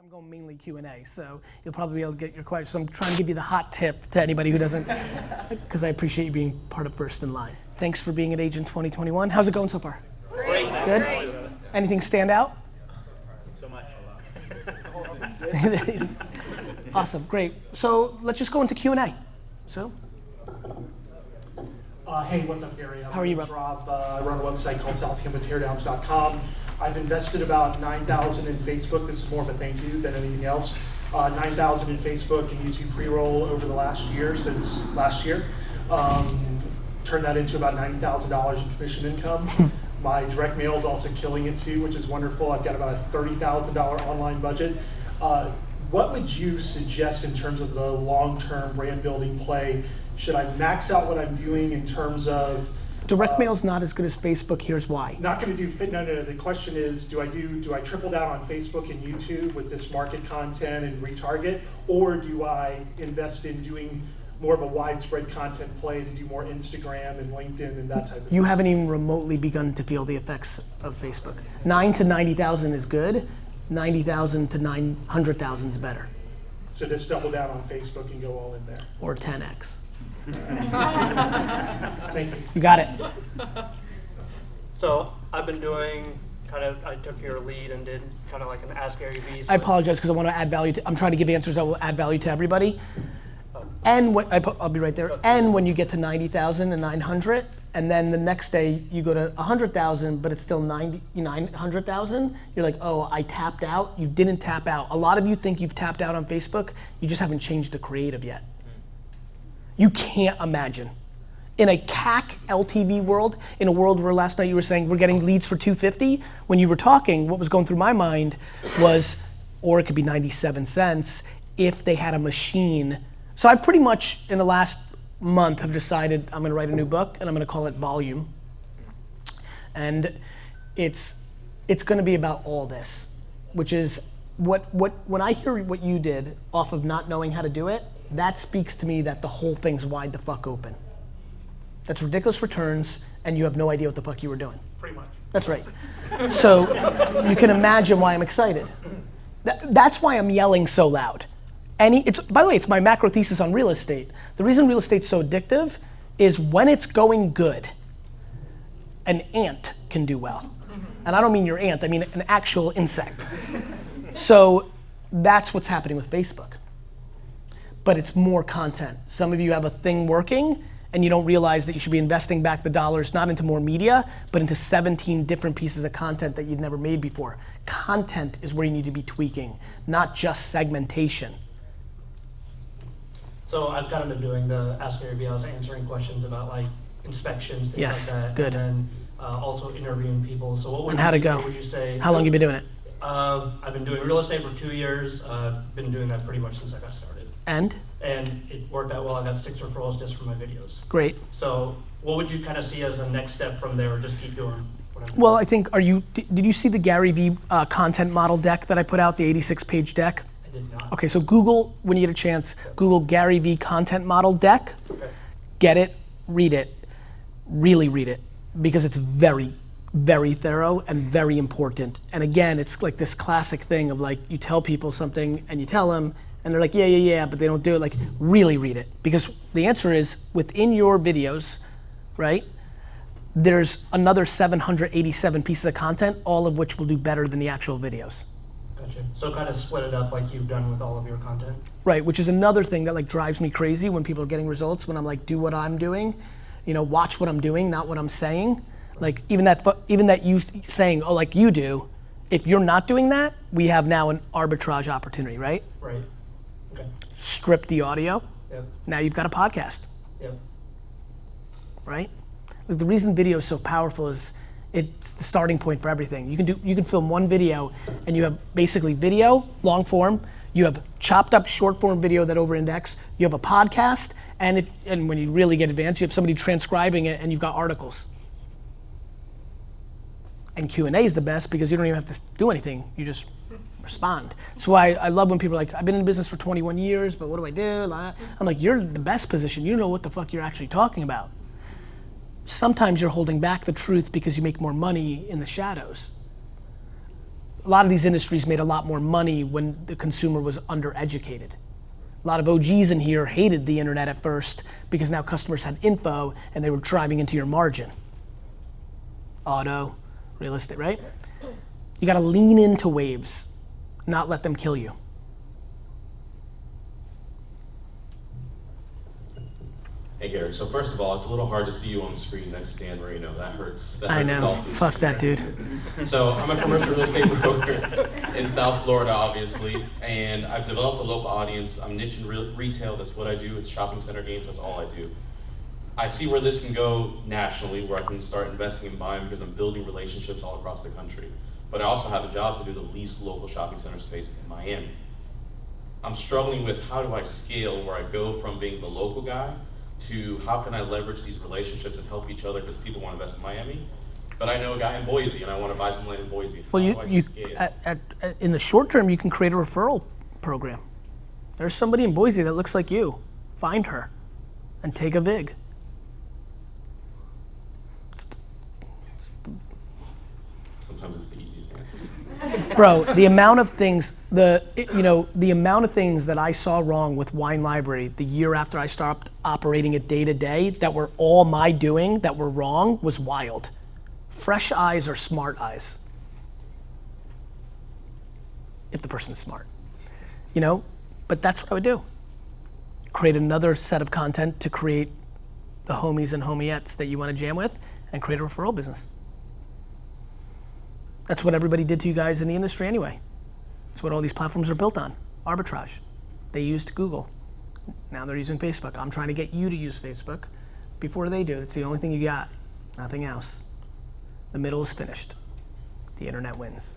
I'm going mainly Q&A, so you'll probably be able to get your questions. So I'm trying to give you the hot tip to anybody who doesn't, because I appreciate you being part of first in line. Thanks for being at Agent 2021. How's it going so far? Great. Good? Anything stand out? So much. Awesome, great. So let's just go into Q&A. So? Hey, what's up, Gary? How are you, Rob? Rob. I run a website called SouthTampaTeardowns.com. I've invested about $9,000 in Facebook. This is more of a thank you than anything else. $9,000 in Facebook and YouTube pre-roll over the last year, since last year. Turned that into about $90,000 in commission income. My direct mail is also killing it too, which is wonderful. I've got about a $30,000 online budget. What would you suggest in terms of the long-term brand building play? Should I max out what I'm doing in terms of Direct mail's not as good as Facebook. Here's why. Not going to do fit. No. The question is, do I triple down on Facebook and YouTube with this market content and retarget, or do I invest in doing more of a widespread content play to do more Instagram and LinkedIn and that type of thing? You haven't even remotely begun to feel the effects of Facebook. 9 to 90,000 is good. 90,000 to 900,000 is better. So just double down on Facebook and go all in there. Or 10x. Thank you. You got it. So I've been doing I took your lead and did kind of like an Ask GaryVee. I apologize because I want to add value. I'm trying to give answers that will add value to everybody. And I'll be right there. And when you get to 90,000 and 900, and then the next day you go to 100,000, but it's still 900,000, you're like, oh, I tapped out. You didn't tap out. A lot of you think you've tapped out on Facebook. You just haven't changed the creative yet. You can't imagine. In a CAC LTV world, in a world where last night you were saying we're getting leads for 250, when you were talking, what was going through my mind was, or it could be 97 cents, if they had a machine. So I pretty much, in the last month, have decided I'm gonna write a new book and I'm gonna call it Volume. And it's gonna be about all this, which is when I hear what you did off of not knowing how to do it, that speaks to me that the whole thing's wide the fuck open. That's ridiculous returns, and you have no idea what the fuck you were doing. Pretty much. That's right. So you can imagine why I'm excited. That's why I'm yelling so loud. By the way, it's my macro thesis on real estate. The reason real estate's so addictive is when it's going good, an ant can do well. And I don't mean your ant, I mean an actual insect. So that's what's happening with Facebook. But it's more content. Some of you have a thing working and you don't realize that you should be investing back the dollars not into more media, but into 17 different pieces of content that you've never made before. Content is where you need to be tweaking, not just segmentation. So I've kind of been doing the Ask GaryVee. I was answering questions about like inspections, things Yes, like that. good. And then also interviewing people. So what would And how'd it go? Would you say? How long you been doing it? I've been doing real estate for 2 years. Been doing that pretty much since I got started. And it worked out well. I got 6 referrals just from my videos. great. So what would you kind of see as a next step from there, or just keep doing what I'm doing? Well, I think, did you see the GaryVee content model deck that I put out, the 86-page deck? I did not. Okay, so Google, when you get a chance, Google GaryVee content model deck. Okay. Get it, read it, really read it, because it's very, very thorough and very important. And again, it's like this classic thing of like, you tell people something and you tell them, and they're like, yeah, but they don't do it. Like, really read it. Because the answer is, within your videos, right, there's another 787 pieces of content, all of which will do better than the actual videos. Gotcha. So kind of split it up like you've done with all of your content. Right, which is another thing that like drives me crazy when people are getting results, when I'm like, do what I'm doing, watch what I'm doing, not what I'm saying. Like, even that you saying, oh, like you do, if you're not doing that, we have now an arbitrage opportunity, right? Right. Okay. Strip the audio. Yep. Now you've got a podcast, Yep. right? Like, the reason video is so powerful is it's the starting point for everything. You can film one video and you have basically video, long form, you have chopped up short form video that over index, you have a podcast, and when you really get advanced, you have somebody transcribing it and you've got articles. And Q&A is the best because you don't even have to do anything, you just respond. So I love when people are like, I've been in business for 21 years, but what do I do? I'm like, you're in the best position. You know what the fuck you're actually talking about. Sometimes you're holding back the truth because you make more money in the shadows. a lot of these industries made a lot more money when the consumer was undereducated. A lot of OGs in here hated the internet at first because now customers had info and they were driving into your margin. Auto, real estate, right? You gotta lean into waves, not let them kill you. Hey Gary, so first of all, it's a little hard to see you on the screen next to Dan Marino. That hurts. I know, fuck that dude. So I'm a commercial real estate broker in South Florida, obviously, and I've developed a local audience. I'm niche in retail, that's what I do. It's shopping center games, that's all I do. I see where this can go nationally, where I can start investing and buying because I'm building relationships all across the country. But I also have a job to do the least local shopping center space in Miami. I'm struggling with how do I scale where I go from being the local guy to how can I leverage these relationships and help each other because people want to invest in Miami, but I know a guy in Boise and I want to buy some land in Boise. Well, how do I scale? in the short term, you can create a referral program. There's somebody in Boise that looks like you. Find her and take a vig. Sometimes it's the easiest answers. Bro, the amount of things, the amount of things that I saw wrong with Wine Library the year after I stopped operating it day to day that were all my doing that were wrong was wild. Fresh eyes are smart eyes. If the person's smart, but that's what I would do. Create another set of content to create the homies and homiettes that you want to jam with and create a referral business. That's what everybody did to you guys in the industry anyway. That's what all these platforms are built on, arbitrage. They used Google. Now they're using Facebook. I'm trying to get you to use Facebook before they do. It's the only thing you got, nothing else. The middle is finished. The internet wins.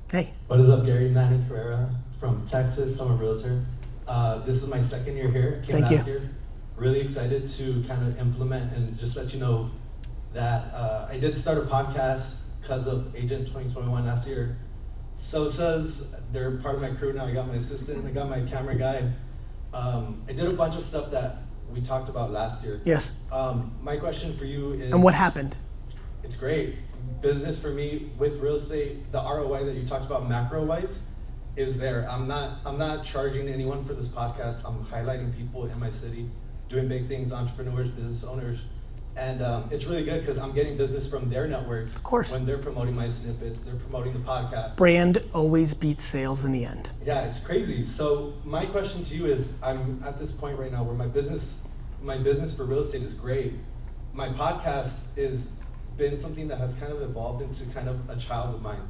Hey. What is up, Gary? Manny Carrera from Texas. I'm a realtor. This is my second year here. Came Thank last you. year. Really excited to kind of implement and just let you know that I did start a podcast because of Agent 2021 last year. So says they're part of my crew now. I got my assistant, I got my camera guy. I did a bunch of stuff that we talked about last year. Yes. My question for you is... And what happened? It's great. Business for me with real estate, the ROI that you talked about macro-wise is there. I'm not charging anyone for this podcast. I'm highlighting people in my city, doing big things, entrepreneurs, business owners. And it's really good because I'm getting business from their networks. Of course. When they're promoting my snippets, they're promoting the podcast. Brand always beats sales in the end. Yeah, it's crazy. So my question to you is, I'm at this point right now where my business for real estate is great. My podcast is been something that has kind of evolved into kind of a child of mine.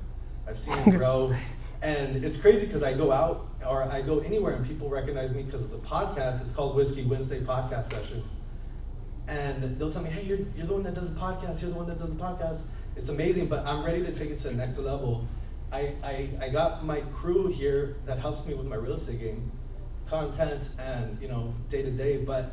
I've seen it grow. And it's crazy because I go out or I go anywhere and people recognize me because of the podcast. It's called Whiskey Wednesday Podcast Session. And they'll tell me, hey, you're the one that does a podcast, you're the one that does a podcast. It's amazing, but I'm ready to take it to the next level. I got my crew here that helps me with my real estate game, content and day to day, but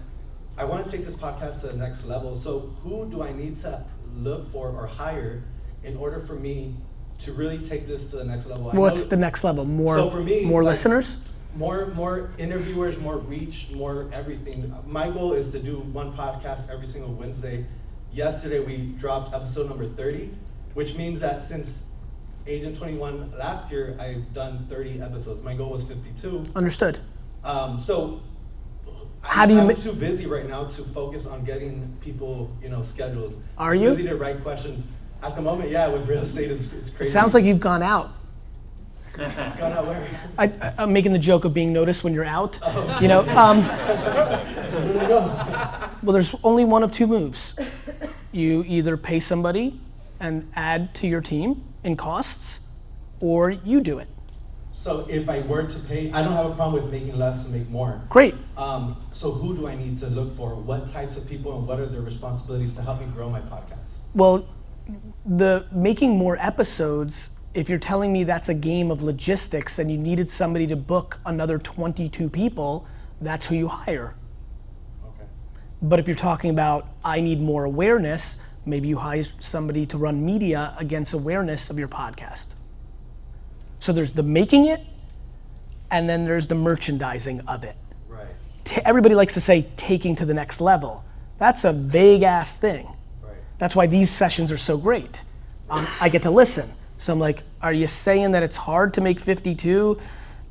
I want to take this podcast to the next level. So who do I need to look for or hire in order for me to really take this to the next level? What's the next level? More, so for me, more listeners? More interviewers, more reach, more everything. My goal is to do one podcast every single Wednesday. Yesterday we dropped episode number 30, which means that since Agent 21 last year, I've done 30 episodes. My goal was 52. Understood. So How do you I'm too busy right now to focus on getting people, scheduled. Are too you? busy to write questions. At the moment, yeah, with real estate, it's crazy. It sounds like you've gone out. Gone out where? I'm making the joke of being noticed when you're out. Oh. Well, there's only one of two moves. You either pay somebody and add to your team in costs, or you do it. So if I were to pay, I don't have a problem with making less to make more. Great. So who do I need to look for? What types of people and what are their responsibilities to help me grow my podcast? Well, the making more episodes, if you're telling me that's a game of logistics and you needed somebody to book another 22 people, that's who you hire. Okay. But if you're talking about, I need more awareness, maybe you hire somebody to run media against awareness of your podcast. So there's the making it, and then there's the merchandising of it. Right. Everybody likes to say taking to the next level. That's a vague ass thing. Right. That's why these sessions are so great. I get to listen. So I'm like, are you saying that it's hard to make 52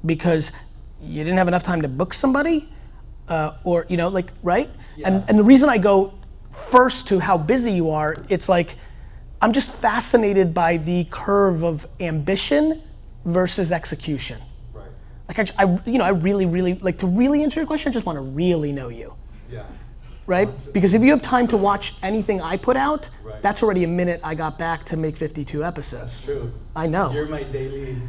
because you didn't have enough time to book somebody? Or, you know, like, right? Yeah. And the reason I go first to how busy you are, it's like, I'm just fascinated by the curve of ambition versus execution. Right. Like I really, like to really answer your question, I just want to really know you, Yeah. right? Because if you have time to watch anything I put out, Right. that's already a minute I got back to make 52 episodes. That's true. I know. You're my daily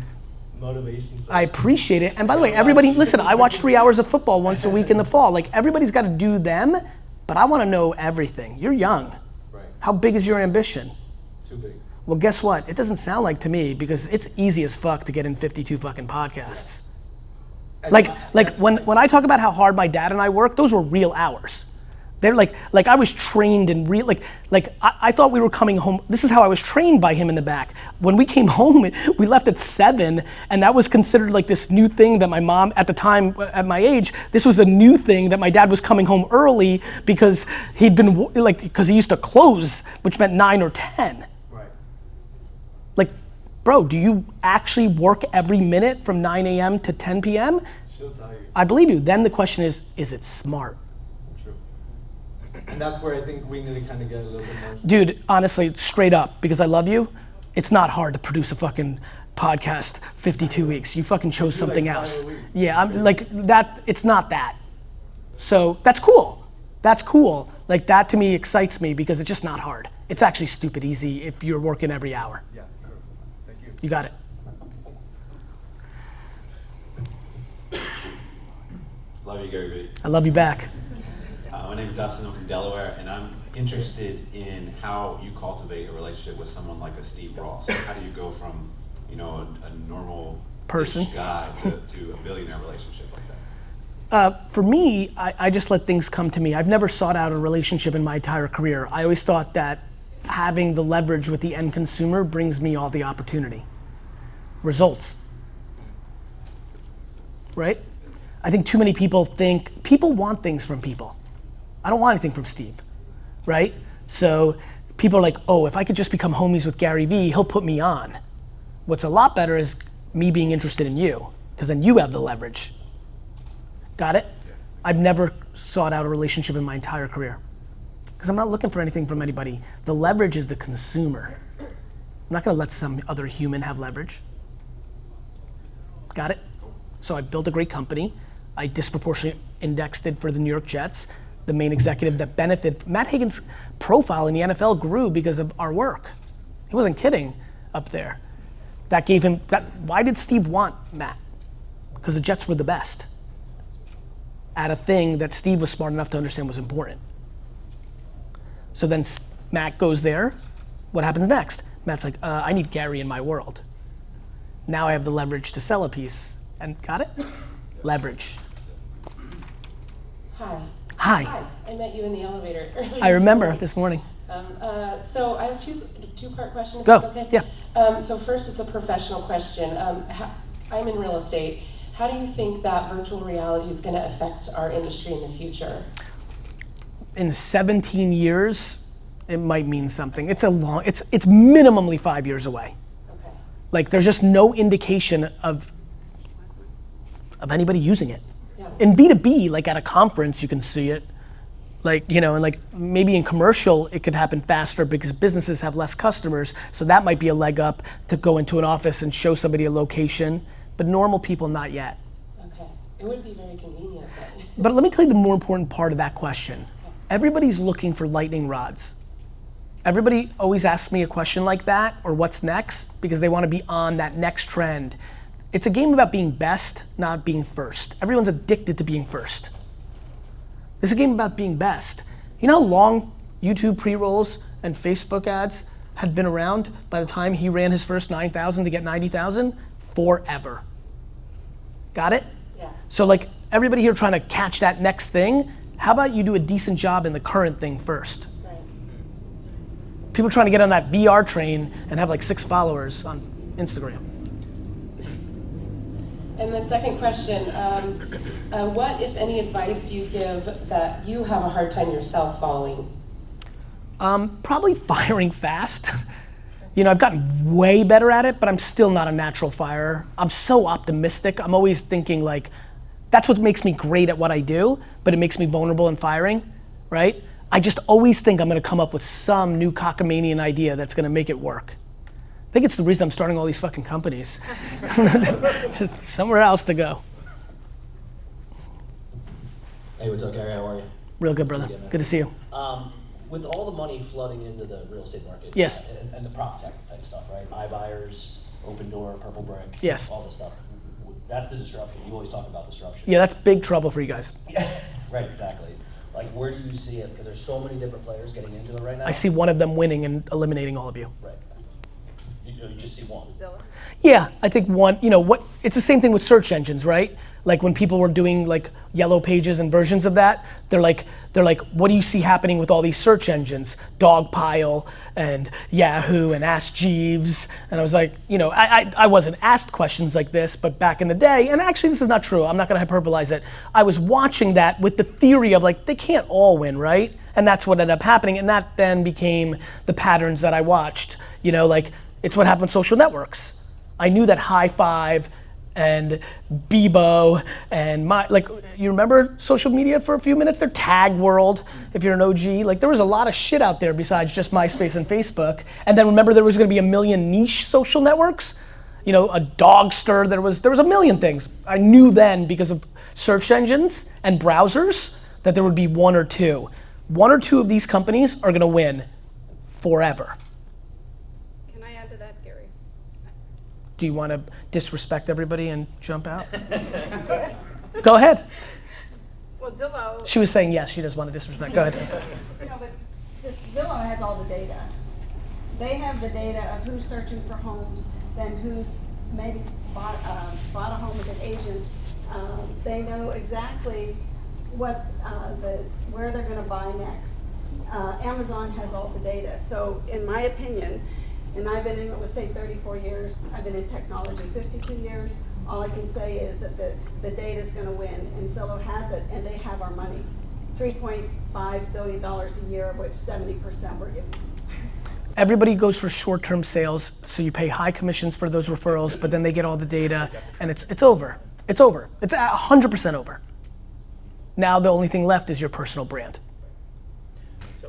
motivation. I appreciate it. And by the way, everybody, listen, I watch 3 hours of football once a week in the fall. Like everybody's got to do them, but I want to know everything. You're young. Right. How big is your ambition? Too big. Well, guess what? It doesn't sound like to me because it's easy as fuck to get in 52 fucking podcasts. And Like that's- when I talk about how hard my dad and I work, those were real hours. They're like I was trained in real, I thought we were coming home. This is how I was trained by him in the back. When we came home, we left at 7, and that was considered like this new thing that my mom, at the time, at my age, this was a new thing that my dad was coming home early because he'd been, because he used to close, which meant 9 or 10. Right. Like, bro, do you actually work every minute from 9 a.m. to 10 p.m.? She'll tell you. I believe you. Then the question is it smart? True. And that's where I think we need to kind of get a little bit more. Dude, honestly, straight up, because I love you, it's not hard to produce a fucking podcast 52 weeks. You fucking chose do like something 5 else. a week. Yeah, I'm like that, it's not that. So that's cool. That's cool. Like that to me excites me because it's just not hard. It's actually stupid easy if you're working every hour. Yeah, true. Thank you. You got it. Love you, GaryVee. I love you back. My name is Dustin. I'm from Delaware, and I'm interested in how you cultivate a relationship with someone like a Steve Ross. How do you go from, you know, a normal Person. guy to a billionaire relationship like that? For me, I just let things come to me. I've never sought out a relationship in my entire career. I always thought that having the leverage with the end consumer brings me all the opportunity. Results. Right? I think too many people want things from people. I don't want anything from Steve, right? So people are like, oh, if I could just become homies with GaryVee, he'll put me on. What's a lot better is me being interested in you, because then you have the leverage. Got it? I've never sought out a relationship in my entire career, because I'm not looking for anything from anybody. The leverage is the consumer. I'm not gonna let some other human have leverage. Got it? So I built a great company. I disproportionately indexed it for the New York Jets, the main executive that benefited. Matt Hagan's profile in the NFL grew because of our work. He wasn't kidding up there. That gave him, why did Steve want Matt? Because the Jets were the best at a thing that Steve was smart enough to understand was important. So then Matt goes there. What happens next? Matt's like, I need Gary in my world. Now I have the leverage to sell a piece. And got it? Leverage. Hi. Hi. Hi. I met you in the elevator earlier. I remember this morning. So I have two-part question. If Go. that's okay? Yeah. So first, it's a professional question. I'm in real estate. How do you think that virtual reality is going to affect our industry in the future? In 17 years, it might mean something. It's minimally 5 years away. Okay. Like there's just no indication of anybody using it. Yeah. In B2B, like at a conference, you can see it. Like, you know, and like maybe in commercial, it could happen faster because businesses have less customers. So that might be a leg up to go into an office and show somebody a location, but normal people, not yet. Okay. It would be very convenient, but. But let me tell you the more important part of that question. Everybody's looking for lightning rods. Everybody always asks me a question like that, or what's next, because they want to be on that next trend. It's a game about being best, not being first. Everyone's addicted to being first. This is a game about being best. You know how long YouTube pre-rolls and Facebook ads had been around by the time he ran his first 9,000 to get 90,000? Forever. Got it? Yeah. So like everybody here trying to catch that next thing, how about you do a decent job in the current thing first? Right. People trying to get on that VR train and have like 6 followers on Instagram. And the second question, what, if any, advice do you give that you have a hard time yourself following? Probably firing fast. You know, I've gotten way better at it, but I'm still not a natural firer. I'm so optimistic. I'm always thinking like, that's what makes me great at what I do, but it makes me vulnerable in firing, right? I just always think I'm gonna come up with some new cockamanian idea that's gonna make it work. I think it's the reason I'm starting all these fucking companies. Just somewhere else to go. Hey, what's up, Gary? How are you? Real good, brother. Good to see you. With all the money flooding into the real estate market, Yes. and the prop tech type stuff, right? iBuyers, Open Door, Purple Brick, Yes. all this stuff. That's the disruption. You always talk about disruption. Yeah, that's big trouble for you guys. Right, exactly. Like, where do you see it? Because there's so many different players getting into it right now. I see one of them winning and eliminating all of you. Right. You just see one. Yeah, I think one, you know, what, it's the same thing with search engines, right? Like when people were doing like yellow pages and versions of that, they're like, what do you see happening with all these search engines? Dogpile and Yahoo and Ask Jeeves. And I was like, you know, I wasn't asked questions like this, but back in the day, and actually this is not true, I'm not gonna hyperbolize it. I was watching that with the theory of like, they can't all win, right? And that's what ended up happening. And that then became the patterns that I watched. You know, like, it's what happened with social networks. I knew that High Five and Bebo and you remember social media for a few minutes there? Tag World, if you're an OG. Like, there was a lot of shit out there besides just MySpace and Facebook. And then remember there was gonna be a million niche social networks? You know, a Dogster, there was a million things. I knew then because of search engines and browsers that there would be one or two. One or two of these companies are gonna win forever. Do you want to disrespect everybody and jump out? Yes. Go ahead. Well, Zillow. She was saying yes, she does want to disrespect. Go ahead. No, but just Zillow has all the data. They have the data of who's searching for homes, then who's maybe bought a home with an agent. They know exactly what where they're going to buy next. Amazon has all the data. So, in my opinion. And I've been in real estate 34 years. I've been in technology 52 years. All I can say is that the data is going to win, and Zillow has it, and they have our money. $3.5 billion a year, of which 70% we're giving. Everybody goes for short-term sales, so you pay high commissions for those referrals, but then they get all the data, and it's over. It's over. It's 100% over. Now the only thing left is your personal brand.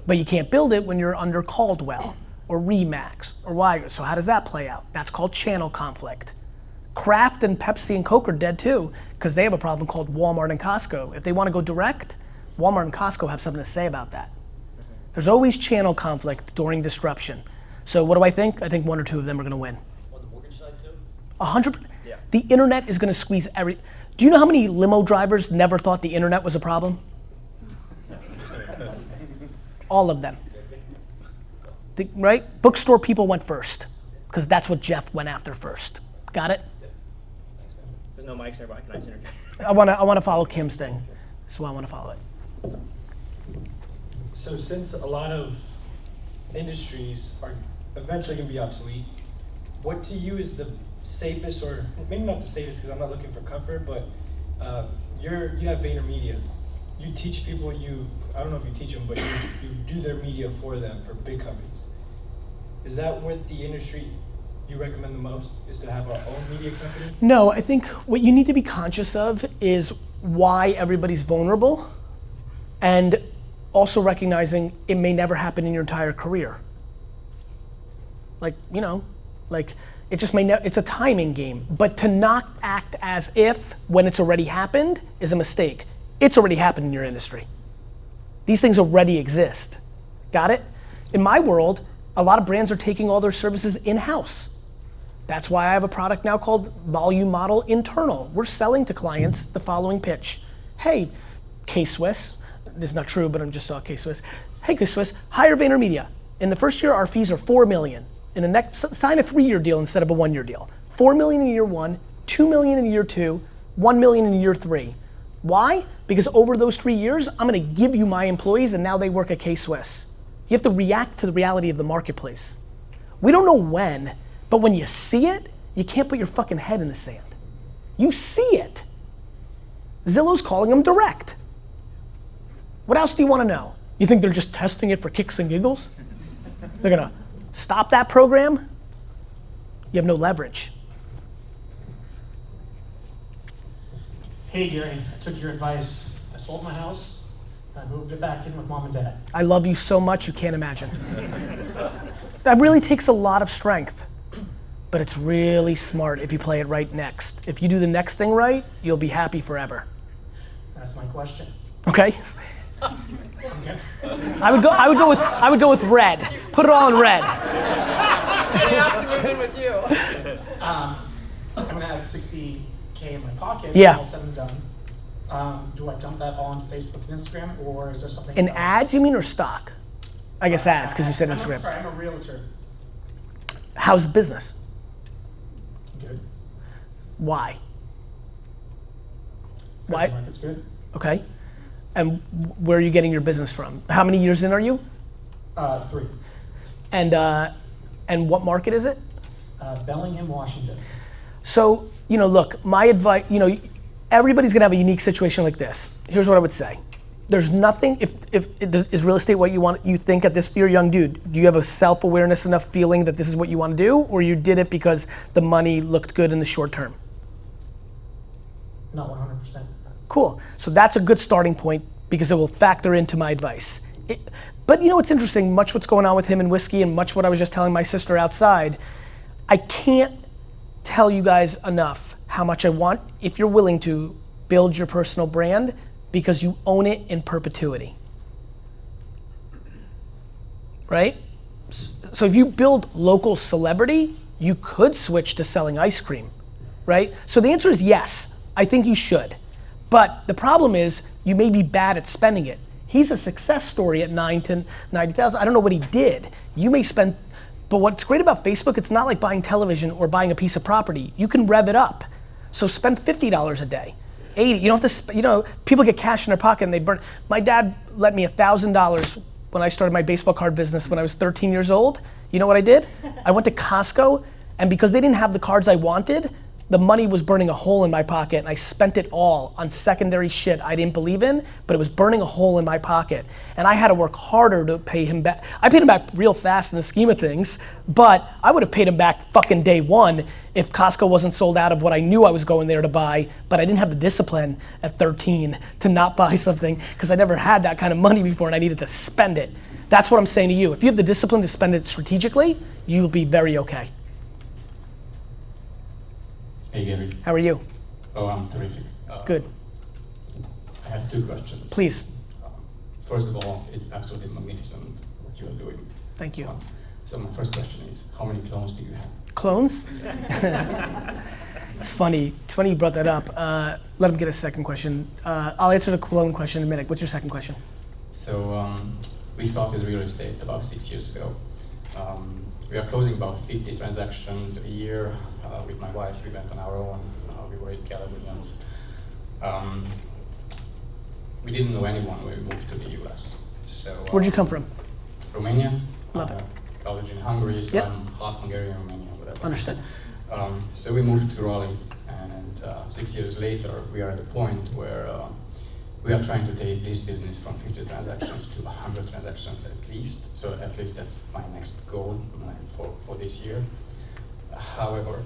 But you can't build it when you're under Caldwell. Or Remax, or Weiger. So how does that play out? That's called channel conflict. Kraft and Pepsi and Coke are dead too, because they have a problem called Walmart and Costco. If they want to go direct, Walmart and Costco have something to say about that. There's always channel conflict during disruption. So what do I think? I think one or two of them are going to win. On the mortgage side too? 100%. Yeah. The internet is going to squeeze every. Do you know how many limo drivers never thought the internet was a problem? All of them. Right? Bookstore people went first, because that's what Jeff went after first. Got it? There's no mics here, but can I interject? I want to follow Kim's thing. That's why I want to follow it. So since a lot of industries are eventually going to be obsolete, what to you is the safest, or maybe not the safest because I'm not looking for comfort, but you have VaynerMedia. You teach people, I don't know if you teach them, but you do their media for them, for big companies. Is that what the industry you recommend the most, is to have our own media company? No, I think what you need to be conscious of is why everybody's vulnerable, and also recognizing it may never happen in your entire career. Like, you know, like it just may it's a timing game, but to not act as if when it's already happened is a mistake. It's already happened in your industry. These things already exist. Got it? In my world, a lot of brands are taking all their services in-house. That's why I have a product now called Volume Model Internal. We're selling to clients the following pitch. Hey, K-Swiss, this is not true, but I'm just saw K-Swiss. Hey, K-Swiss, hire VaynerMedia. In the first year, our fees are $4 million. In the next, sign a 3-year deal instead of a 1-year deal. $4 million in year 1, $2 million in year 2, $1 million in year 3. Why? Because over those 3 years, I'm gonna give you my employees and now they work at K-Swiss. You have to react to the reality of the marketplace. We don't know when, but when you see it, you can't put your fucking head in the sand. You see it. Zillow's calling them direct. What else do you wanna know? You think they're just testing it for kicks and giggles? They're gonna stop that program? You have no leverage. Hey Gary, I took your advice. I sold my house. I moved it back in with mom and dad. I love you so much you can't imagine. That really takes a lot of strength, but it's really smart if you play it right next. If you do the next thing right, you'll be happy forever. That's my question. Okay? Okay. I would go with red. Put it all in red. They have to move in with you. I'm gonna have 60K in my pocket. Yeah. All said and done. Do I dump that all on Facebook and Instagram, or is there something In else? ads, you mean, or stock? I guess ads, because you said Instagram. Sorry, I'm a realtor. How's business? Good. Why? Why? Why? It's good. Okay. And where are you getting your business from? How many years in are you? 3. And what market is it? Bellingham, Washington. So, look, my advice, everybody's gonna have a unique situation like this. Here's what I would say. There's nothing, is real estate what you think at this, you're a young dude, do you have a self-awareness enough feeling that this is what you wanna do, or you did it because the money looked good in the short term? Not 100%. Cool, so that's a good starting point because it will factor into my advice. But what's interesting, much what's going on with him and whiskey and much what I was just telling my sister outside, I can't tell you guys enough how much I want, if you're willing to, build your personal brand because you own it in perpetuity. Right? So if you build local celebrity, you could switch to selling ice cream, right? So the answer is yes, I think you should. But the problem is you may be bad at spending it. He's a success story at 9 to 90,000. I don't know what he did. You may spend, but what's great about Facebook, it's not like buying television or buying a piece of property. You can rev it up. So spend $50 a day, 80. You don't have to, people get cash in their pocket and they burn. My dad lent me $1,000 when I started my baseball card business when I was 13 years old. You know what I did? I went to Costco, and because they didn't have the cards I wanted, the money was burning a hole in my pocket, and I spent it all on secondary shit I didn't believe in, but it was burning a hole in my pocket. And I had to work harder to pay him back. I paid him back real fast in the scheme of things, but I would have paid him back fucking day one if Costco wasn't sold out of what I knew I was going there to buy, but I didn't have the discipline at 13 to not buy something because I never had that kind of money before and I needed to spend it. That's what I'm saying to you. If you have the discipline to spend it strategically, you'll be very okay. Hey Gary. How are you? Oh, I'm terrific. Good. I have 2 questions. Please. First of all, it's absolutely magnificent what you are doing. Thank you. So my first question is, how many clones do you have? Clones? It's funny you brought that up. Let him get a second question. I'll answer the clone question in a minute. What's your second question? So we started real estate about 6 years ago. We are closing about 50 transactions a year. With my wife, we went on our own. We were in Californians. We didn't know anyone when we moved to the US. So Where'd you come from? Romania. Love it. College in Hungary, so Yep. I'm half Hungarian, Romanian, whatever. Understood. So we moved to Raleigh, and 6 years later, we are at a point where we are trying to take this business from 50 transactions to 100 transactions at least. So at least that's my next goal for this year. However,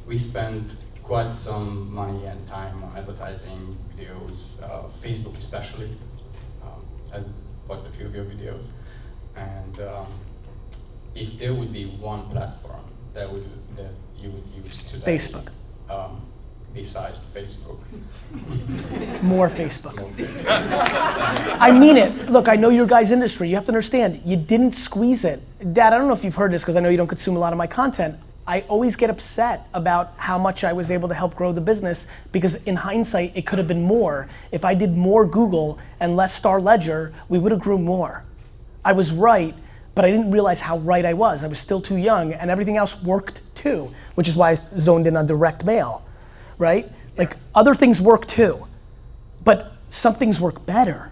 we spend quite some money and time on advertising videos, Facebook especially. I watched a few of your videos, and if there would be one platform that you would use today, Facebook. Besides Facebook. More Facebook. I mean it. Look, I know your guys' industry. You have to understand, you didn't squeeze it. Dad, I don't know if you've heard this because I know you don't consume a lot of my content. I always get upset about how much I was able to help grow the business because in hindsight, it could have been more. If I did more Google and less Star Ledger, we would have grew more. I was right, but I didn't realize how right I was. I was still too young and everything else worked too, which is why I zoned in on direct mail, right? Like other things work too, but some things work better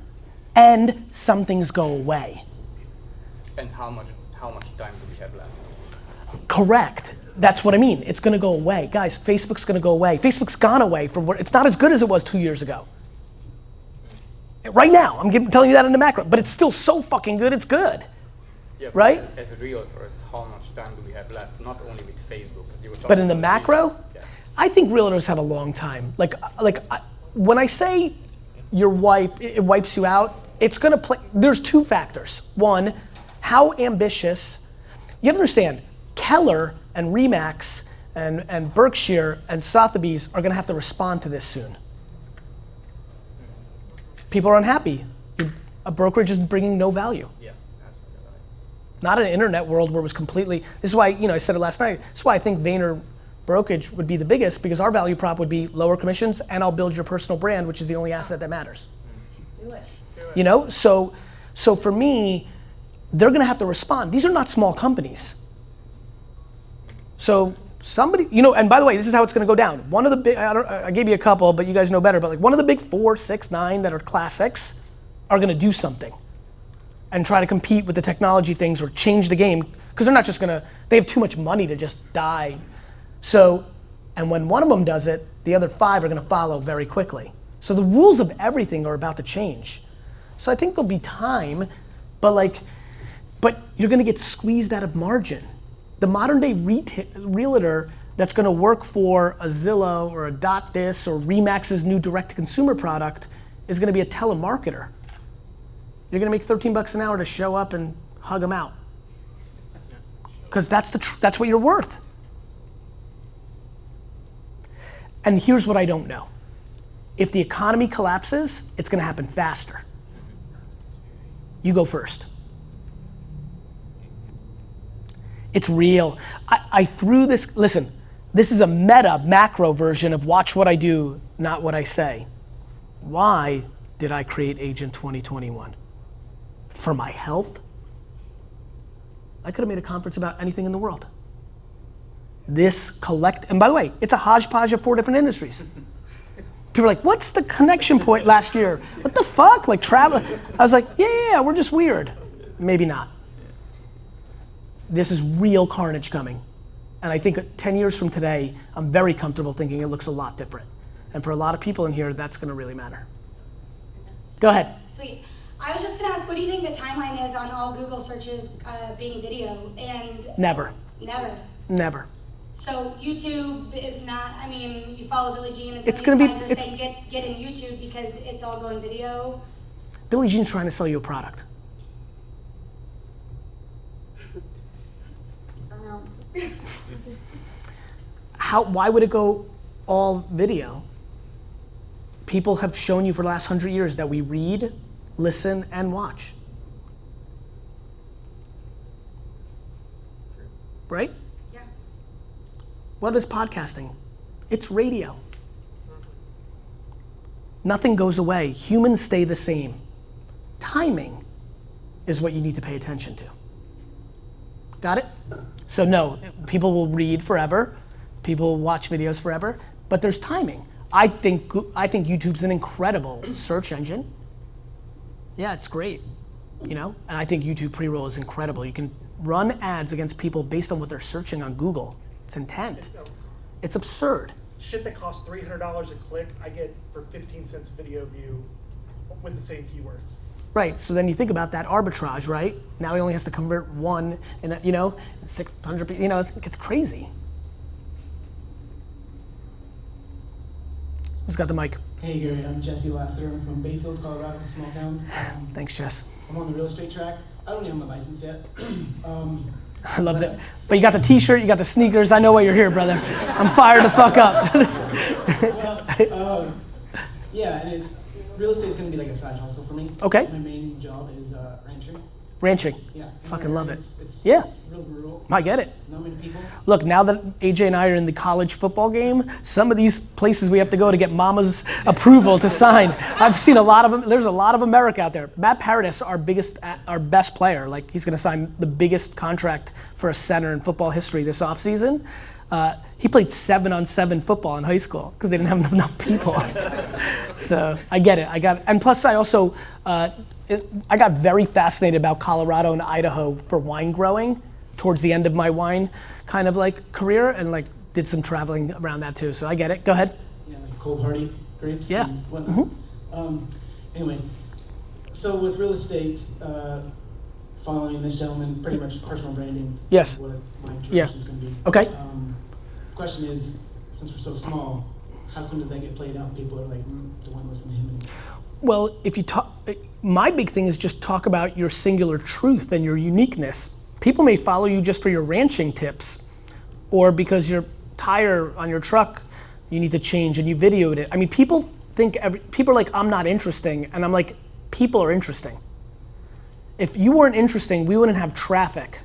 and some things go away. And how much time do we have left? Correct. That's what I mean. It's gonna go away. Guys, Facebook's gonna go away. Facebook's gone away from where, it's not as good as it was 2 years ago. Right now, telling you that in the macro, but it's still so fucking good, it's good. Yeah, right? As realtors, how much time do we have left? Not only with Facebook, as you were talking But in the about macro, I think realtors have a long time. When I say it wipes you out, it's gonna play, there's two factors. One, how ambitious, you have to understand, Keller and Remax and Berkshire and Sotheby's are gonna have to respond to this soon. People are unhappy. A brokerage is bringing no value. Yeah, absolutely right. Not an internet world where it was completely, this is why, I said it last night, this is why I think Vayner brokerage would be the biggest, because our value prop would be lower commissions and I'll build your personal brand, which is the only asset that matters. Do it. So for me, they're gonna have to respond. These are not small companies. So somebody, and by the way, this is how it's gonna go down. One of the big, I gave you a couple, but you guys know better, but like one of the big 4, 6, 9 that are classics are gonna do something and try to compete with the technology things or change the game, because they're not just they have too much money to just die. So, and when one of them does it, the other 5 are gonna follow very quickly. So the rules of everything are about to change. So I think there'll be time, but you're gonna get squeezed out of margin. The modern day realtor that's gonna work for a Zillow or a .this or Remax's new direct-to-consumer product is gonna be a telemarketer. You're gonna make $13 an hour to show up and hug them out. Because that's what you're worth. And here's what I don't know. If the economy collapses, it's gonna happen faster. You go first. It's real. I threw this, listen, this is a meta macro version of watch what I do, not what I say. Why did I create Agent 2021? For my health? I could have made a conference about anything in the world. And by the way, it's a hodgepodge of 4 different industries. People are like, what's the connection point last year? What the fuck? Like travel? I was like, yeah, we're just weird. Maybe not. This is real carnage coming. And I think 10 years from today, I'm very comfortable thinking it looks a lot different. And for a lot of people in here, that's gonna really matter. Go ahead. Sweet. I was just gonna ask, what do you think the timeline is on all Google searches being video? And Never. Never. Never. So YouTube is not, you follow Billie Jean and some It's of gonna these be- guys are saying get in YouTube because it's all going video. Billie Jean's trying to sell you a product. Why would it go all video? People have shown you for the last 100 years that we read, listen, and watch. Right? Yeah. What is podcasting? It's radio. Nothing goes away. Humans stay the same. Timing is what you need to pay attention to. Got it? So no, people will read forever. People will watch videos forever, but there's timing. I think YouTube's an incredible search engine. Yeah, it's great, And I think YouTube pre-roll is incredible. You can run ads against people based on what they're searching on Google. It's intent. It's absurd. Shit that costs $300 a click, I get for 15 cents video view with the same keywords. Right, so then you think about that arbitrage, right? Now he only has to convert one, and 600, it's crazy. Who's got the mic? Hey Gary, I'm Jesse Laster. I'm from Bayfield, Colorado, a small town. Thanks, Jess. I'm on the real estate track. I don't even have my license yet. I love that. But you got the t-shirt, you got the sneakers. I know why you're here, brother. I'm fired the fuck up. Yeah, and real estate's gonna be like a side hustle for me. Okay. My main job is ranching. Ranching. Yeah. Fucking love it. It's Yeah. real brutal. I get it. Not many people. Look, now that AJ and I are in the college football game, some of these places we have to go to get mama's approval to sign. I've seen a lot of them. There's a lot of America out there. Matt Paradis, our best player, like he's gonna sign the biggest contract for a center in football history this offseason. He played 7-on-7 football in high school because they didn't have enough people. So I get it. And plus I also, I got very fascinated about Colorado and Idaho for wine growing towards the end of my wine kind of like career, and like did some traveling around that too. So I get it. Go ahead. Yeah, like cold hardy grapes. Yeah. And whatnot. Anyway, So with real estate, following this gentleman, pretty much personal branding. Yes. Is what my Yeah. introduction is going to be. Okay. Question is, since we're so small, how soon does that get played out? People are like, don't want to listen to him anymore. Well, if you talk, my big thing is just talk about your singular truth and your uniqueness. People may follow you just for your ranching tips, or because your tire on your truck you need to change and you videoed it. I mean, people think people are like, I'm not interesting, and I'm like, people are interesting. If you weren't interesting, we wouldn't have traffic.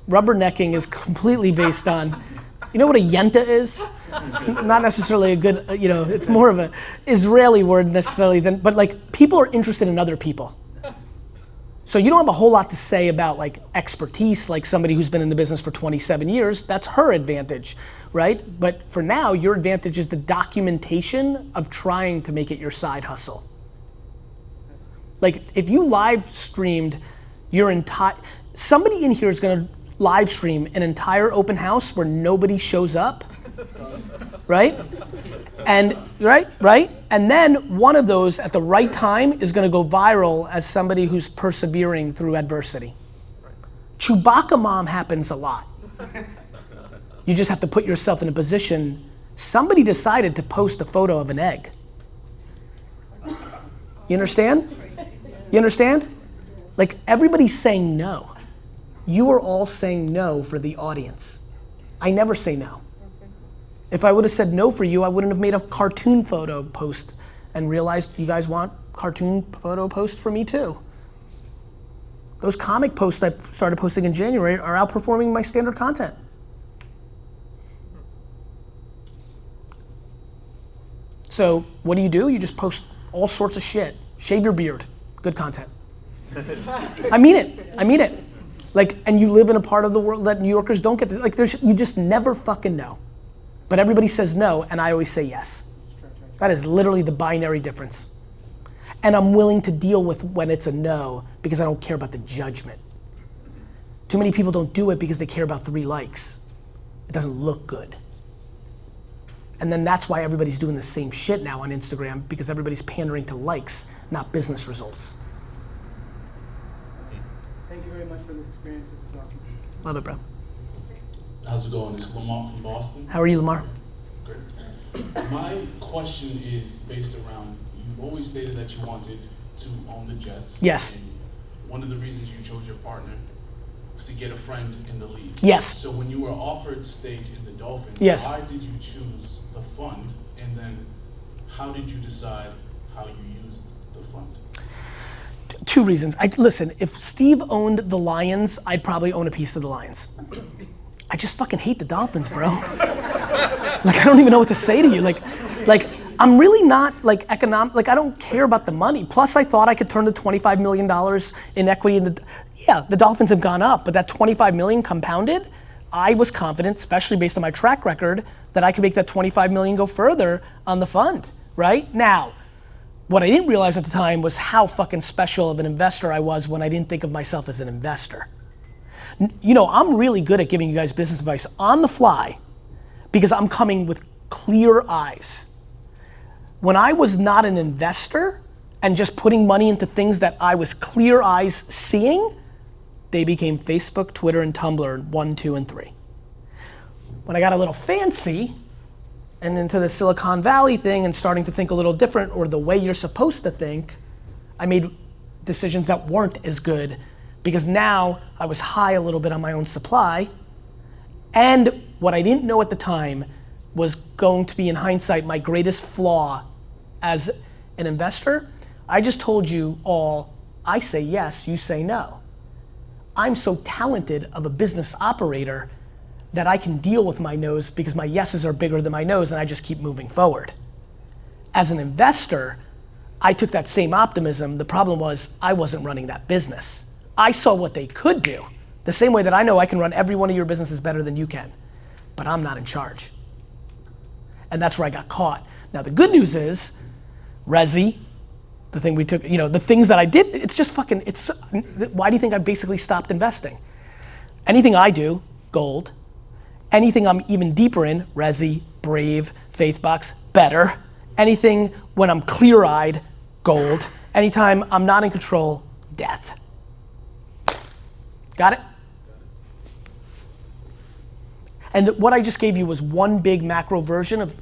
Rubbernecking is completely based on, you know what a yenta is? It's not necessarily a good, it's more of a Israeli word necessarily but like people are interested in other people. So you don't have a whole lot to say about like expertise, like somebody who's been in the business for 27 years, that's her advantage, right? But for now, your advantage is the documentation of trying to make it your side hustle. Like if you live streamed your entire, somebody in here is gonna live stream an entire open house where nobody shows up, right? And right? And then one of those at the right time is gonna go viral as somebody who's persevering through adversity. Chewbacca mom happens a lot. You just have to put yourself in a position, somebody decided to post a photo of an egg. You understand? You understand? Like everybody's saying no. You are all saying no for the audience. I never say no. If I would have said no for you, I wouldn't have made a cartoon photo post and realized you guys want cartoon photo posts for me too. Those comic posts I started posting in January are outperforming my standard content. So what do? You just post all sorts of shit. Shave your beard, good content. I mean it. Like, and you live in a part of the world that New Yorkers don't get to, like you just never fucking know. But everybody says no, and I always say yes. That is literally the binary difference. And I'm willing to deal with when it's a no, because I don't care about the judgment. Too many people don't do it because they care about 3 likes. It doesn't look good. And then that's why everybody's doing the same shit now on Instagram, because everybody's pandering to likes, not business results. Thank you very much for this experience. This is awesome. Love it, bro. How's it going? It's Lamar from Boston. How are you, Lamar? Great. My question is based around, you've always stated that you wanted to own the Jets. Yes. And one of the reasons you chose your partner was to get a friend in the league. Yes. So when you were offered stake in the Dolphins, yes. Why did you choose the fund? And then how did you decide how you used the fund? 2 reasons. Listen, if Steve owned the Lions, I'd probably own a piece of the Lions. I just fucking hate the Dolphins, bro. Like, I don't even know what to say to you. Like I'm really not like like I don't care about the money. Plus I thought I could turn the $25 million in equity the Dolphins have gone up, but that 25 million compounded, I was confident, especially based on my track record, that I could make that 25 million go further on the fund, right? Now, what I didn't realize at the time was how fucking special of an investor I was when I didn't think of myself as an investor. You know, I'm really good at giving you guys business advice on the fly because I'm coming with clear eyes. When I was not an investor and just putting money into things that I was clear eyes seeing, they became Facebook, Twitter, and Tumblr 1, 2, and 3. When I got a little fancy and into the Silicon Valley thing and starting to think a little different, or the way you're supposed to think, I made decisions that weren't as good because now I was high a little bit on my own supply. And what I didn't know at the time was going to be, in hindsight, my greatest flaw as an investor. I just told you all, I say yes, you say no. I'm so talented of a business operator that I can deal with my no's because my yeses are bigger than my no's and I just keep moving forward. As an investor, I took that same optimism. The problem was I wasn't running that business. I saw what they could do, the same way that I know I can run every one of your businesses better than you can, but I'm not in charge. And that's where I got caught. Now the good news is, Resi, the thing we took, the things that I did, it's just fucking, why do you think I basically stopped investing? Anything I do, gold. Anything I'm even deeper in, Resi, Brave, Faithbox, better. Anything when I'm clear-eyed, gold. Anytime I'm not in control, death. Got it? And what I just gave you was one big macro version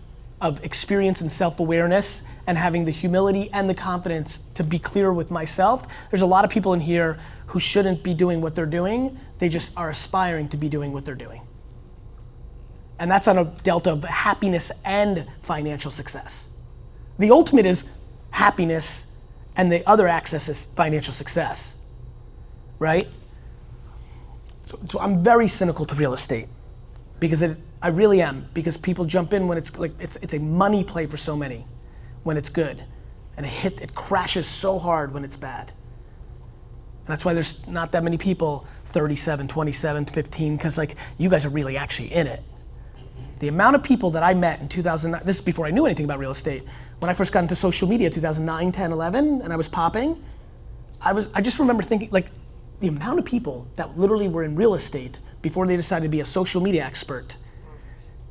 of experience and self-awareness and having the humility and the confidence to be clear with myself. There's a lot of people in here who shouldn't be doing what they're doing. They just are aspiring to be doing what they're doing. And that's on a delta of happiness and financial success. The ultimate is happiness, and the other axis is financial success, right? So I'm very cynical to real estate because I really am, because people jump in when it's like, it's a money play for so many when it's good, and it crashes so hard when it's bad. And that's why there's not that many people 37, 27, 15, because like you guys are really actually in it. The amount of people that I met in 2009, this is before I knew anything about real estate, when I first got into social media, 2009, 10, 11, and I was popping, I just remember thinking, like, the amount of people that literally were in real estate before they decided to be a social media expert.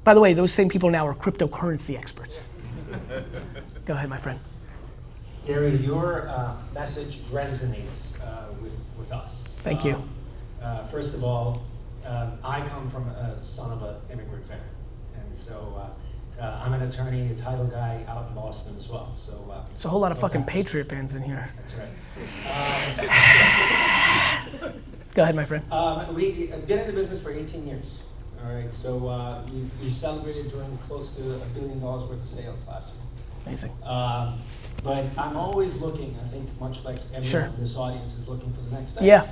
By the way, those same people now are cryptocurrency experts. Go ahead, my friend. Gary, your message resonates with us. Thank you. First of all, I come from a son of an immigrant family. And so I'm an attorney, a title guy out in Boston as well. So there's a whole lot of fucking Patriot fans in here. That's right. Go ahead, my friend. We've been in the business for 18 years. All right, so we celebrated doing close to $1 billion worth of sales last year. Amazing. But I'm always looking, I think much like everyone in this audience is looking for the next step. Yeah.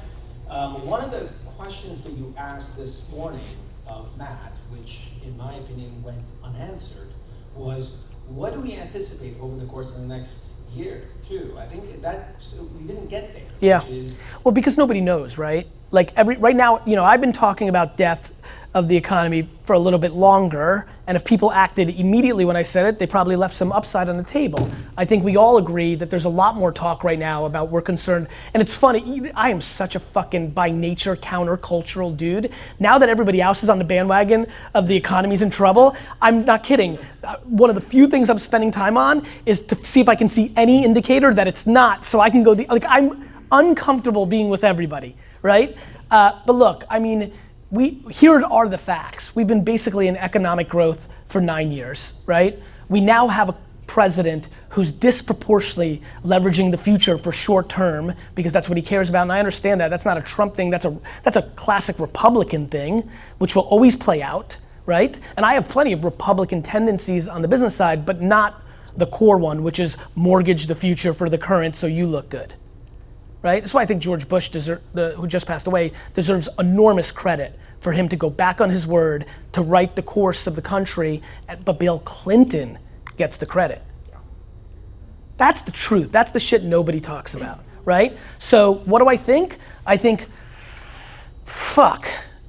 One of the questions that you asked this morning of Matt, which in my opinion went unanswered, was what do we anticipate over the course of the next year, too? I think that we didn't get there. Yeah. Which is, well, because nobody knows, right? Like right now, you know, I've been talking about death of the economy for a little bit longer, and if people acted immediately when I said it, they probably left some upside on the table. I think we all agree that there's a lot more talk right now about we're concerned, and it's funny, I am such a fucking by nature countercultural dude. Now that everybody else is on the bandwagon of the economy's in trouble, I'm not kidding. One of the few things I'm spending time on is to see if I can see any indicator that it's not, so I can go, I'm uncomfortable being with everybody, right? But look, I mean, here are the facts. We've been basically in economic growth for 9 years, right? We now have a president who's disproportionately leveraging the future for short term because that's what he cares about, and I understand that. That's not a Trump thing, that's a classic Republican thing, which will always play out, right? And I have plenty of Republican tendencies on the business side, but not the core one, which is mortgage the future for the current so you look good. Right? That's why I think George Bush, who just passed away, deserves enormous credit for him to go back on his word to write the course of the country, but Bill Clinton gets the credit. That's the truth. That's the shit nobody talks about, right? So what do I think? I think, fuck,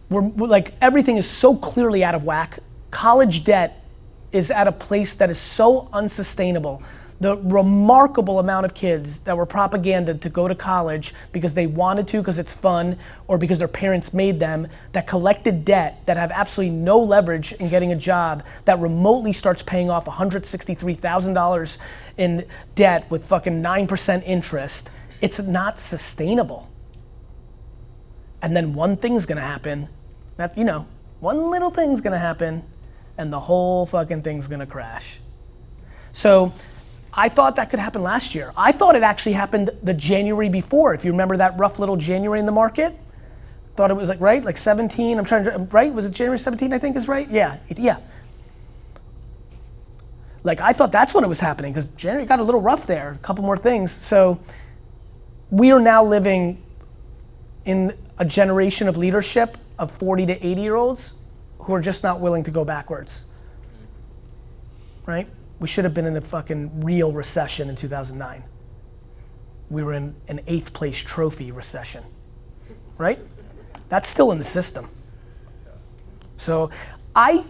we're like, everything is so clearly out of whack. College debt is at a place that is so unsustainable. The remarkable amount of kids that were propagandized to go to college because they wanted to, because it's fun, or because their parents made them, that collected debt, that have absolutely no leverage in getting a job, that remotely starts paying off $163,000 in debt with fucking 9% interest. It's not sustainable. And then one thing's gonna happen, one little thing's gonna happen, and the whole fucking thing's gonna crash. So, I thought that could happen last year. I thought it actually happened the January before. If you remember that rough little January in the market, thought it was like 17. I'm trying to, right? Was it January 17? I think is right. Yeah. Like I thought that's when it was happening because January got a little rough there. A couple more things. So we are now living in a generation of leadership of 40 to 80-year-olds who are just not willing to go backwards. Right? We should have been in a fucking real recession in 2009. We were in an 8th place trophy recession, right? That's still in the system. So I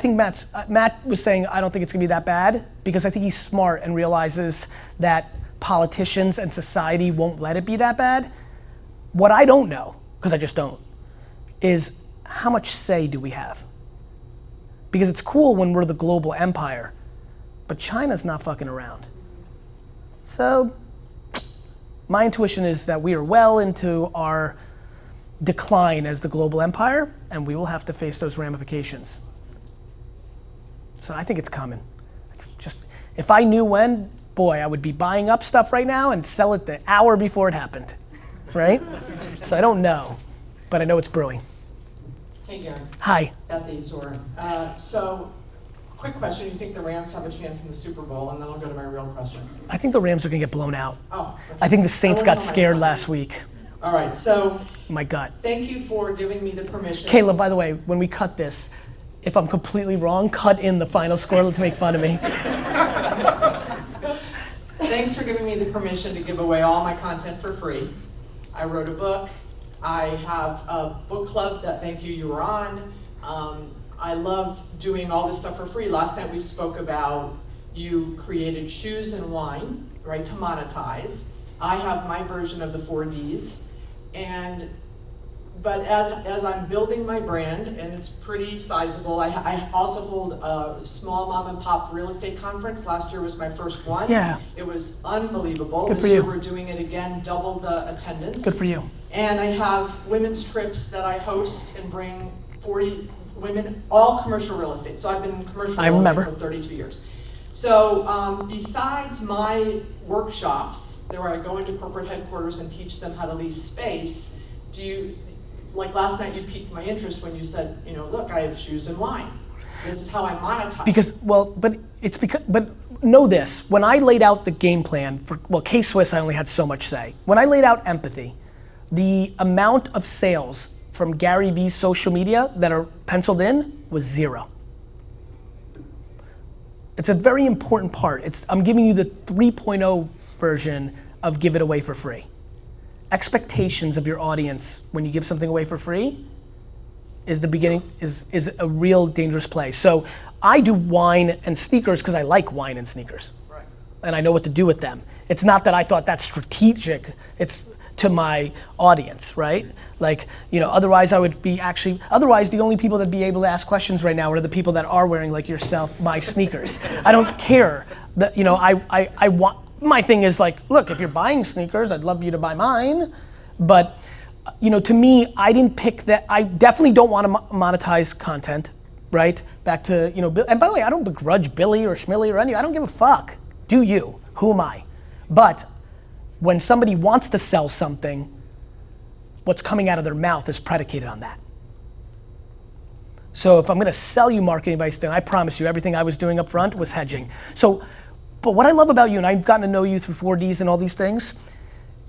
think Matt was saying I don't think it's gonna be that bad because I think he's smart and realizes that politicians and society won't let it be that bad. What I don't know, because I just don't, is how much say do we have? Because it's cool when we're the global empire, but China's not fucking around. So My intuition is that we are well into our decline as the global empire, and we will have to face those ramifications. So I think it's coming. Just, if I knew when, boy, I would be buying up stuff right now and sell it the hour before it happened, right? So I don't know, but I know it's brewing. Hey, Gary. Hi. Beth Azor. So, quick question. You think the Rams have a chance in the Super Bowl? And then I'll go to my real question. I think the Rams are gonna get blown out. Oh. Okay. I think the Saints I got wasn't on my scared side. last week. All right, so My gut. thank you for giving me the permission. Caleb, by the way, when we cut this, if I'm completely wrong, cut in the final score to make fun of me. Thanks for giving me the permission to give away all my content for free. I wrote a book. I have a book club that, thank you, you were on. I love doing all this stuff for free. Last night we spoke about you created shoes and wine, right, to monetize. I have my version of the 4Ds. But as I'm building my brand, and it's pretty sizable, I also hold a small mom and pop real estate conference. Last year was my first one. Yeah. It was unbelievable. Good for This year you. we're doing it again, double the attendance. Good for you. And I have women's trips that I host and bring 40 women, all commercial real estate. So I've been in commercial I real remember. estate for 32 years. So besides my workshops, where I go into corporate headquarters and teach them how to lease space, do you, like last night you piqued my interest when you said, you know, look, I have shoes and wine. This is how I monetize. Because, well, but know this, when I laid out the game plan for, well, K-Swiss I only had so much say. When I laid out empathy, the amount of sales from GaryVee's social media that are penciled in was 0. It's a very important part. I'm giving you the 3.0 version of give it away for free. Expectations of your audience when you give something away for free is the beginning, is a real dangerous place. So I do wine and sneakers because I like wine and sneakers. Right. And I know what to do with them. It's not that I thought that's strategic, it's to my audience, right? Like, you know, otherwise I would be otherwise the only people that'd be able to ask questions right now are the people that are wearing, like yourself, my sneakers. I don't care that, you know, I want, my thing is like, look, if you're buying sneakers, I'd love you to buy mine, but you know, to me, I didn't pick that. I definitely don't want to monetize content, right? Back to, you know, and by the way, I don't begrudge Billy or Schmilly or any, I don't give a fuck. Do you? Who am I? But when somebody wants to sell something, what's coming out of their mouth is predicated on that. So if I'm gonna sell you marketing advice, then I promise you everything I was doing up front was hedging. So, but what I love about you, and I've gotten to know you through 4Ds and all these things,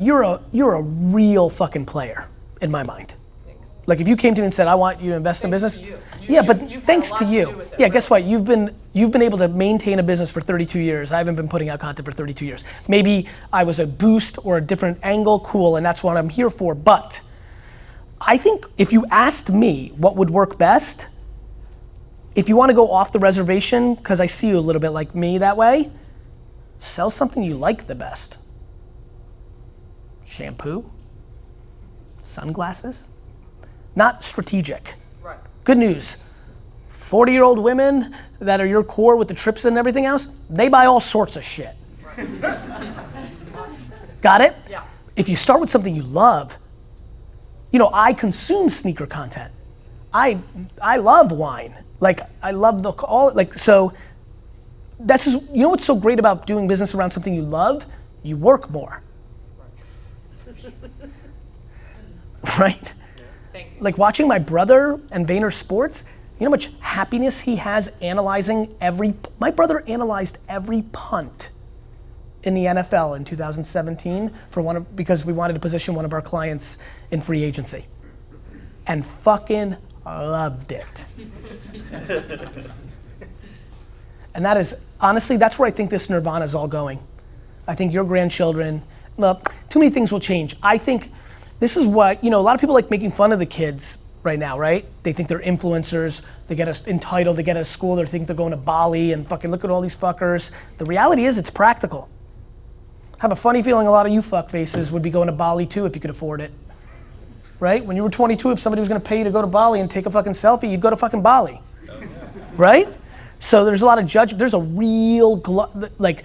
you're a real fucking player in my mind. Thanks. Like if you came to me and said, I want you to invest in business. You. Yeah, but You've had thanks a lot to to you. do with it, Yeah, really. guess what? You've been able to maintain a business for 32 years. I haven't been putting out content for 32 years. Maybe I was a boost or a different angle, cool, and that's what I'm here for. But I think if you asked me what would work best, if you want to go off the reservation, because I see you a little bit like me that way, sell something you like the best. Shampoo, sunglasses, not strategic. Right. Good news, 40-year-old women that are your core with the trips and everything else, they buy all sorts of shit. Got it? Yeah. If you start with something you love, you know, I consume sneaker content. I love wine. Like, I love so that's just, you know what's so great about doing business around something you love? You work more. Right? Thank you. Like watching my brother and Vayner Sports, you know how much happiness he has analyzing my brother analyzed every punt in the NFL in 2017 because we wanted to position one of our clients in free agency. And fucking loved it. And that is, honestly, that's where I think this nirvana is all going. I think your grandchildren, well, too many things will change. I think this is what, you know, a lot of people like making fun of the kids right now, right? They think they're influencers, they get us entitled, they get out of school, they think they're going to Bali and fucking look at all these fuckers. The reality is it's practical. I have a funny feeling a lot of you fuck faces would be going to Bali too if you could afford it. Right? When you were 22, if somebody was gonna pay you to go to Bali and take a fucking selfie, you'd go to fucking Bali. Right? So there's a lot of judgment, there's a real, like,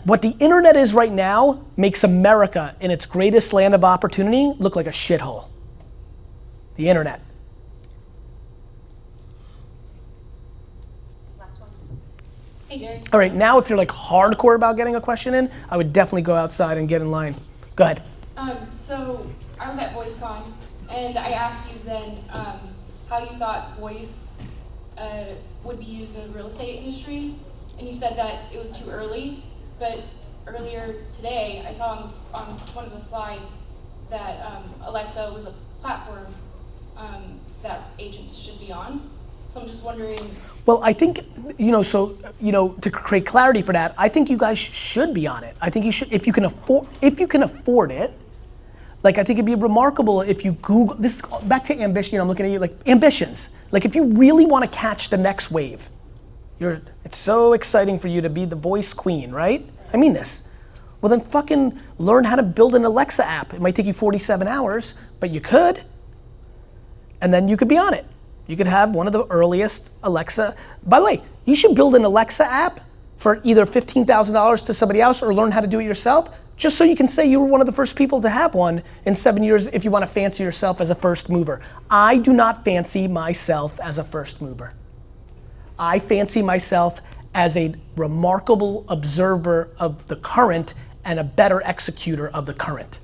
What the internet is right now makes America, in its greatest land of opportunity, look like a shithole. The internet. Last one. Hey, Gary. All right, now if you're like hardcore about getting a question in, I would definitely go outside and get in line. Go ahead. So I was at VoiceCon, and I asked you then how you thought voice would be used in the real estate industry, and you said that it was too early. But earlier today, I saw on one of the slides that Alexa was a platform that agents should be on. So I'm just wondering. Well, I think, to create clarity for that, I think you guys should be on it. I think you should, if you can afford it. Like, I think it'd be remarkable if you Google, this is back to ambition, I'm looking at you, like ambitions. Like, if you really want to catch the next wave, it's so exciting for you to be the voice queen, right? I mean this. Well, then fucking learn how to build an Alexa app. It might take you 47 hours, but you could. And then you could be on it. You could have one of the earliest Alexa. By the way, you should build an Alexa app for either $15,000 to somebody else or learn how to do it yourself, just so you can say you were one of the first people to have one in 7 years if you want to fancy yourself as a first mover. I do not fancy myself as a first mover. I fancy myself as a remarkable observer of the current and a better executor of the current.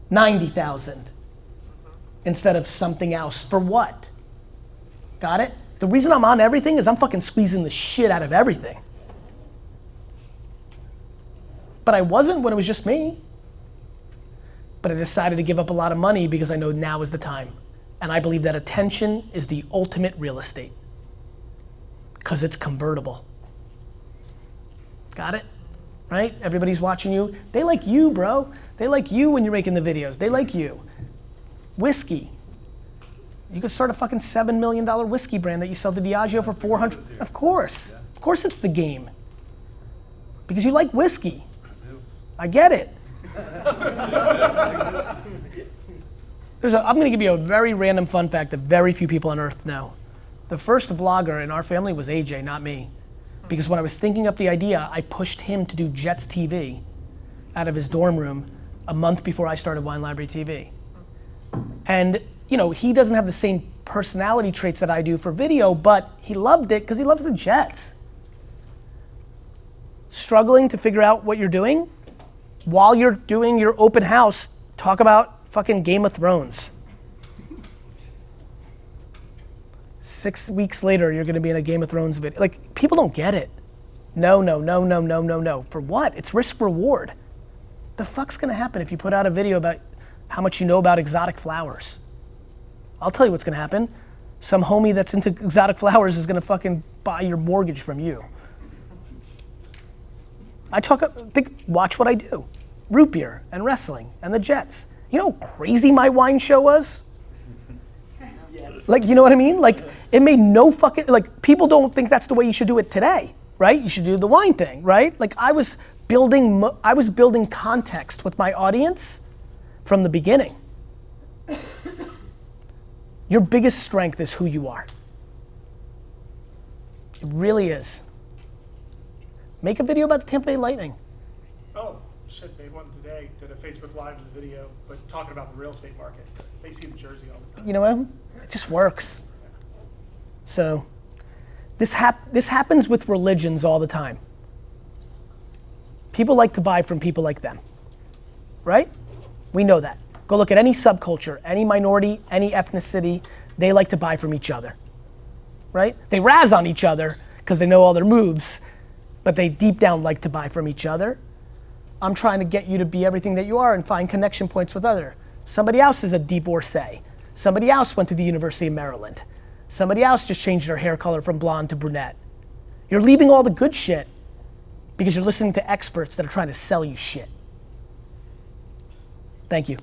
90,000 instead of something else. For what? Got it? The reason I'm on everything is I'm fucking squeezing the shit out of everything. But I wasn't when it was just me. But I decided to give up a lot of money because I know now is the time. And I believe that attention is the ultimate real estate. Because it's convertible. Got it? Right? Everybody's watching you. They like you, bro. They like you when you're making the videos. They like you. Whiskey. You could start a fucking $7 million whiskey brand that you sell to Diageo for 400. Of course. Of course it's the game. Because you like whiskey. I get it. I'm going to give you a very random fun fact that very few people on earth know. The first vlogger in our family was AJ, not me. Because when I was thinking up the idea, I pushed him to do Jets TV out of his dorm room a month before I started Wine Library TV. And he doesn't have the same personality traits that I do for video, but he loved it because he loves the Jets. Struggling to figure out what you're doing? While you're doing your open house, talk about fucking Game of Thrones. 6 weeks later, you're gonna be in a Game of Thrones video. Like, people don't get it. No. For what? It's risk reward. The fuck's gonna happen if you put out a video about how much you know about exotic flowers? I'll tell you what's gonna happen. Some homie that's into exotic flowers is gonna fucking buy your mortgage from you. Watch what I do. Root beer and wrestling and the Jets. You know how crazy my wine show was? Like, you know what I mean? Like, it made no fucking, like, people don't think that's the way you should do it today, right? You should do the wine thing, right? Like, I was building context with my audience from the beginning. Your biggest strength is who you are. It really is. Make a video about the Tampa Bay Lightning. Oh, shit, they won today, did a Facebook Live video, but talking about the real estate market. They see the jersey all the time. You know what? It just works. So, this happens with religions all the time. People like to buy from people like them, right? We know that. Go look at any subculture, any minority, any ethnicity, they like to buy from each other, right? They razz on each other because they know all their moves, but they deep down like to buy from each other. I'm trying to get you to be everything that you are and find connection points with others. Somebody else is a divorcee. Somebody else went to the University of Maryland. Somebody else just changed their hair color from blonde to brunette. You're leaving all the good shit because you're listening to experts that are trying to sell you shit. Thank you.